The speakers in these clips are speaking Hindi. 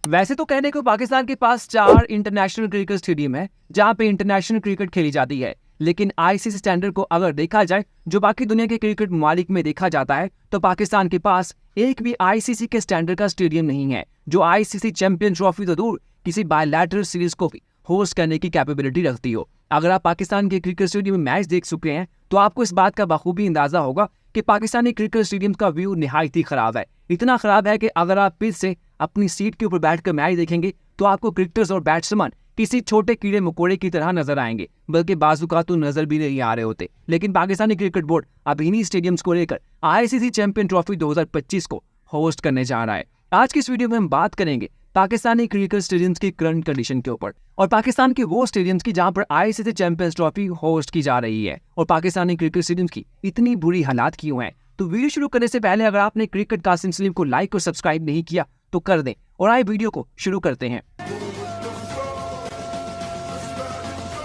वैसे तो कहने को पाकिस्तान के पास 4 इंटरनेशनल क्रिकेट स्टेडियम है जहां पे इंटरनेशनल क्रिकेट खेली जाती है, लेकिन आईसीसी स्टैंडर्ड को अगर देखा जाए जो बाकी दुनिया के क्रिकेट ममालिक में देखा जाता है तो पाकिस्तान के पास एक भी आईसीसी के स्टैंडर्ड का स्टेडियम नहीं है जो आईसीसी चैंपियन ट्रॉफी तो दूर किसी बायलैटरल सीरीज को भी होस्ट करने की कैपेबिलिटी रखती हो। अगर आप पाकिस्तान के क्रिकेट स्टेडियम में मैच देख चुके हैं तो आपको इस बात का बखूबी अंदाजा होगा कि पाकिस्तानी क्रिकेट स्टेडियम का व्यू निहायत ही खराब है। इतना खराब है कि अगर आप पिच से अपनी सीट के ऊपर बैठकर मैच देखेंगे तो आपको क्रिकेटर्स और बैट्समैन किसी छोटे कीड़े मकोड़े की तरह नजर आएंगे, बल्कि बाजू का तो नजर भी नहीं आ रहे होते। लेकिन पाकिस्तानी क्रिकेट बोर्ड अब इन्हीं स्टेडियम्स को लेकर आईसीसी चैंपियन ट्रॉफी 2025 को होस्ट करने जा रहा है। आज की इस वीडियो में हम बात करेंगे पाकिस्तानी क्रिकेट स्टेडियम्स की करंट कंडीशन के ऊपर और पाकिस्तान के वो स्टेडियम्स की जहां पर आईसीसी चैंपियंस ट्रॉफी होस्ट की जा रही है और पाकिस्तानी क्रिकेट स्टेडियम्स की इतनी बुरी हालात क्यों हैं। तो वीडियो शुरू करने से पहले अगर आपने क्रिकेट कासिम सलीम को लाइक और सब्सक्राइब नहीं किया तो कर दें और आए वीडियो को शुरू करते हैं।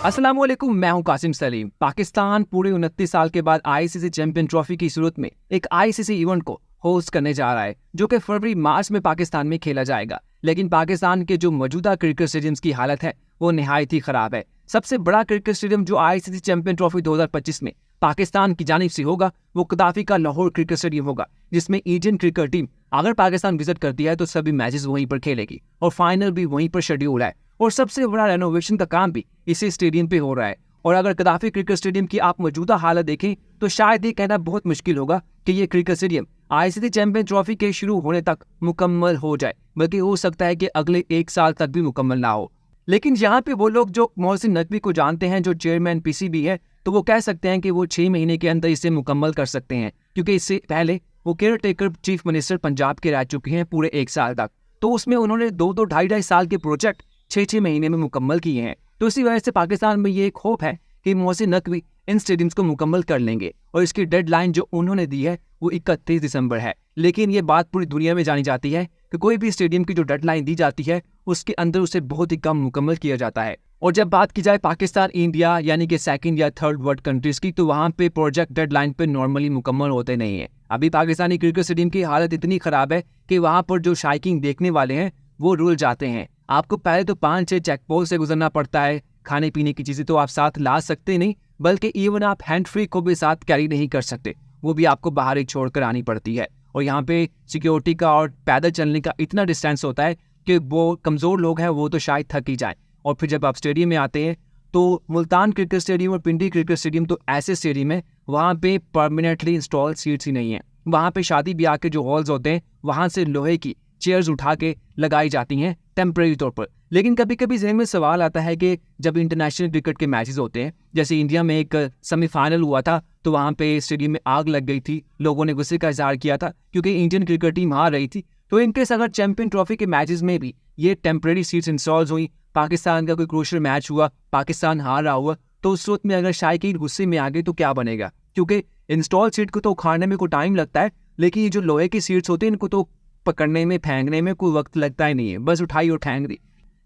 अस्सलाम वालेकुम, मैं हूं कासिम सलीम। पाकिस्तान पूरे 29 साल के बाद आईसीसी चैंपियन ट्रॉफी की सूरत में एक आईसीसी इवेंट को होस्ट करने जा रहा है जो कि फरवरी मार्च में पाकिस्तान में खेला जाएगा। लेकिन पाकिस्तान के जो मौजूदा क्रिकेट स्टेडियम्स की हालत है वो निहायत ही खराब है। सबसे बड़ा क्रिकेट स्टेडियम जो आईसीसी चैंपियन ट्रॉफी 2025 में पाकिस्तान की जानिब से होगा वो गद्दाफी का लाहौर क्रिकेट स्टेडियम होगा, जिसमें इंडियन क्रिकेट टीम अगर पाकिस्तान विजिट करती है तो सभी मैचेस वहीं पर खेलेगी और फाइनल भी वहीं पर शेड्यूल है। और सबसे बड़ा रेनोवेशन का काम भी इसी स्टेडियम पे हो रहा है। और अगर गद्दाफी क्रिकेट स्टेडियम की आप मौजूदा हालत देखें तो शायद ये कहना बहुत मुश्किल होगा कि ये cricket stadium ICC champion trophy के शुरू होने तक मुकम्मल हो जाए, बल्कि हो सकता है कि अगले 1 साल तक भी मुकम्मल ना हो। लेकिन यहाँ पे वो लोग जो मोहसिन नकवी को जानते हैं, जो चेयरमैन पीसीबी है, तो वो कह सकते हैं कि वो 6 महीने के अंदर इसे मुकम्मल कर सकते हैं, क्योंकि इससे पहले वो care taker chief minister Punjab के रह चुके हैं पूरे 1 साल तक। तो उसमें उन्होंने 2-2, 2.5 साल के प्रोजेक्ट 6-6 महीने में मुकम्मल किए हैं। तो इसी वजह से पाकिस्तान में ये एक होप है कि मोहसिन नकवी इन स्टेडियम्स को मुकम्मल कर लेंगे और इसकी डेडलाइन जो उन्होंने दी है वो 31 दिसंबर है। लेकिन ये बात पूरी दुनिया में जानी जाती है कि कोई भी स्टेडियम की जो डेडलाइन दी जाती है उसके अंदर उसे बहुत ही कम मुकम्मल किया जाता है। और जब बात की जाए पाकिस्तान इंडिया यानी कि सेकंड या थर्ड वर्ल्ड कंट्रीज की, तो वहाँ पे प्रोजेक्ट डेडलाइन पे नॉर्मली मुकम्मल होते नहीं है। अभी पाकिस्तानी क्रिकेट स्टेडियम की हालत इतनी खराब है कि वहाँ पर जो शायकीन देखने वाले हैं वो रुल जाते हैं। आपको पहले तो 5-6 चेक पोस्ट से गुजरना पड़ता है। खाने पीने की चीजें तो आप साथ ला सकते नहीं, बल्कि इवन आप हैंड फ्री को भी साथ कैरी नहीं कर सकते, वो भी आपको बाहर ही छोड़कर आनी पड़ती है। और यहाँ पे सिक्योरिटी का और पैदल चलने का इतना डिस्टेंस होता है कि वो कमज़ोर लोग हैं वो तो शायद थक ही जाएं। और फिर जब आप स्टेडियम में आते हैं तो मुल्तान क्रिकेट स्टेडियम और पिंडी क्रिकेट स्टेडियम तो ऐसे स्टेडियम है वहाँ पे परमानेंटली इंस्टॉल सीट्स ही नहीं है। वहाँ पे शादी ब्याह के जो हॉल्स होते हैं वहाँ से लोहे की चेयर्स उठा के लगाई जाती हैं टेम्परेरी तौर पर। लेकिन कभी कभी ज़हन में सवाल आता है कि जब इंटरनेशनल क्रिकेट के मैचेस होते हैं, जैसे इंडिया में एक सेमीफाइनल हुआ था तो वहाँ पे स्टेडियम में आग लग गई थी, लोगों ने गुस्से का इजहार किया था क्योंकि इंडियन क्रिकेट टीम हार रही थी। तो इनकेस अगर चैंपियन ट्रॉफी के मैचेस में भी ये टेम्परेरी सीट्स इंस्टॉल हुई, पाकिस्तान का कोई क्रूशियल मैच हुआ, पाकिस्तान हार रहा हुआ, तो उस वक्त में अगर शायकीन गुस्से में आ गए तो क्या बनेगा? क्योंकि इंस्टॉल सीट को तो उखाड़ने में कोई टाइम लगता है, लेकिन ये जो लोहे की सीट्स होती है इनको तो पकड़ने में फेंकने में कोई वक्त लगता ही नहीं है, बस उठाई और फेंक दी।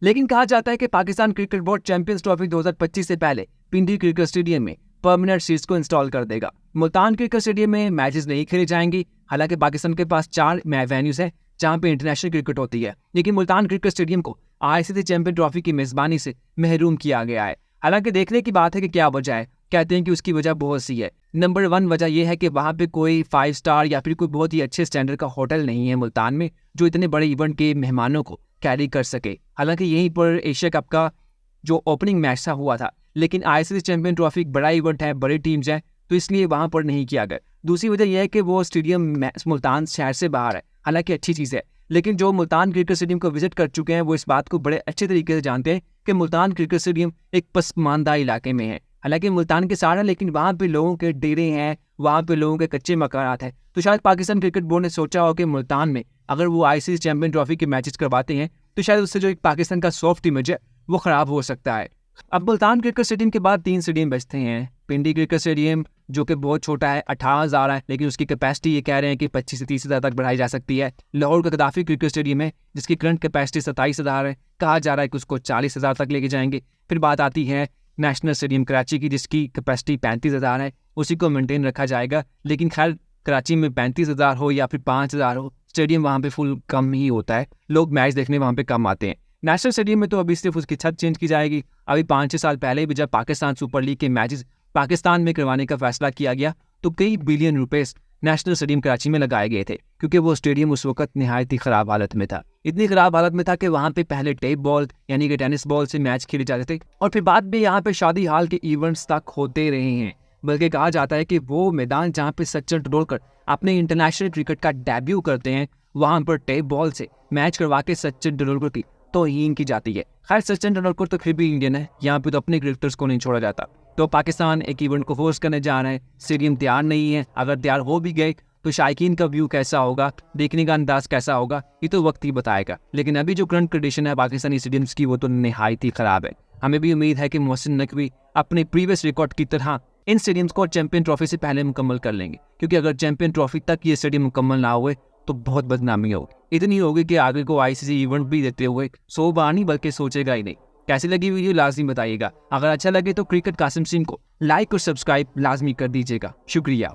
लेकिन कहा जाता है कि Pakistan cricket board champions trophy 2025 से पहले पिंडी क्रिकेट स्टेडियम में परमानेंट सीट्स को इंस्टॉल कर देगा। मुल्तान क्रिकेट स्टेडियम में मैचेस नहीं खेले जाएंगे। हालांकि पाकिस्तान के पास 4 वेन्यूज है जहां पे इंटरनेशनल क्रिकेट होती है, लेकिन मुल्तान क्रिकेट स्टेडियम को आईसीसी चैंपियन ट्रॉफी की मेजबानी से महरूम किया गया है। हालांकि देखने की बात है कि क्या वजह है। कहते हैं कि उसकी वजह बहुत सी है। नंबर 1 वजह यह है कि वहाँ पे कोई 5 स्टार या फिर कोई बहुत ही अच्छे स्टैंडर्ड का होटल नहीं है मुल्तान में जो इतने बड़े इवेंट के मेहमानों को कैरी कर सके। हालांकि यहीं पर एशिया कप का जो ओपनिंग मैच था हुआ था, लेकिन आईसीसी चैंपियन ट्रॉफी एक बड़ा इवेंट है, बड़ी टीम्स हैं, तो इसलिए वहाँ पर नहीं किया गया। दूसरी वजह यह है कि वो स्टेडियम मुल्तान शहर से बाहर है। हालांकि अच्छी चीज़ है, लेकिन जो मुल्तान क्रिकेट स्टेडियम को विजिट कर चुके हैं वो इस बात को बड़े अच्छे तरीके से जानते हैं कि मुल्तान क्रिकेट स्टेडियम एक पसमानदा इलाके में है। हालांकि मुल्तान के सारा, लेकिन वहाँ पे लोगों के डेरे हैं, वहाँ पे लोगों के कच्चे मकानात हैं। तो शायद पाकिस्तान क्रिकेट बोर्ड ने सोचा हो कि मुल्तान में अगर वो आईसीसी चैंपियन ट्रॉफी के मैचेस करवाते हैं तो शायद उससे जो एक पाकिस्तान का सॉफ्ट इमेज है वो ख़राब हो सकता है। अब मुल्तान क्रिकेट स्टेडियम के बाद 3 स्टेडियम बचते हैं। पिंडी क्रिकेट स्टेडियम जो कि बहुत छोटा है, 18,000 है, लेकिन उसकी कैपेसिटी ये कह रहे हैं कि 25 से 30,000 तक बढ़ाई जा सकती है। लाहौर का गद्दाफी क्रिकेट स्टेडियम है जिसकी करंट कैपेसिटी 27,000 है, कहा जा रहा है कि उसको 40,000 तक लेके जाएंगे। फिर बात आती है नेशनल स्टेडियम कराची की जिसकी कैपेसिटी 35,000 है, उसी को मेंटेन रखा जाएगा। लेकिन खैर कराची में 35,000 हो या फिर 5,000 हो, स्टेडियम वहाँ पे फुल कम ही होता है, लोग मैच देखने वहाँ पे कम आते हैं। नेशनल स्टेडियम में तो अभी सिर्फ उसकी छत चेंज की जाएगी। अभी 5-6 साल पहले भी जब पाकिस्तान सुपर लीग के मैचेस पाकिस्तान में करवाने का फैसला किया गया तो कई बिलियन रुपए नेशनल स्टेडियम कराची में लगाए गए थे, क्योंकि वो स्टेडियम उस वक्त निहायत ही खराब हालत में था। इतनी खराब हालत में था कि वहाँ पे पहले टेप बॉल यानी कि टेनिस बॉल से मैच खेले जाते थे और फिर बाद में यहाँ पे शादी हाल के इवेंट्स तक होते रहे हैं। बल्कि कहा जाता है कि वो मैदान जहाँ पे सचिन तेंदुलकर अपने इंटरनेशनल क्रिकेट का डेब्यू करते हैं, वहाँ पर टेप बॉल से मैच करवा के सचिन तेंदुलकर की तौहीन की जाती है। खैर, सचिन तेंदुलकर तो फिर भी इंडियन है, यहाँ पे तो अपने क्रिकेटर्स को नहीं छोड़ा जाता। तो पाकिस्तान एक इवेंट को होस्ट करने जा रहे हैं, स्टेडियम तैयार नहीं है, अगर तैयार हो भी गए तो शायकीन का व्यू कैसा होगा, देखने का अंदाज कैसा होगा, ये तो वक्त ही बताएगा। लेकिन अभी जो करंट कंडीशन है पाकिस्तानी स्टेडियम्स की, वो तो निहायत ही खराब है। हमें भी उम्मीद है कि मोहसिन नकवी अपने प्रीवियस रिकॉर्ड की तरह इन स्टेडियम्स को चैंपियन ट्रॉफी से पहले मुकम्मल कर लेंगे, क्योंकि अगर चैंपियन ट्रॉफी तक ये स्टेडियम मुकम्मल ना हुए तो बहुत बदनामी होगी। इतनी होगी कि आगे को आईसीसी इवेंट भी देते हुए 100 बार नहीं बल्कि सोचेगा ही नहीं। कैसी लगी वीडियो लाजमी बताइएगा। अगर अच्छा लगे तो क्रिकेट कासिम सिंह को लाइक और सब्सक्राइब लाजमी कर दीजिएगा। शुक्रिया।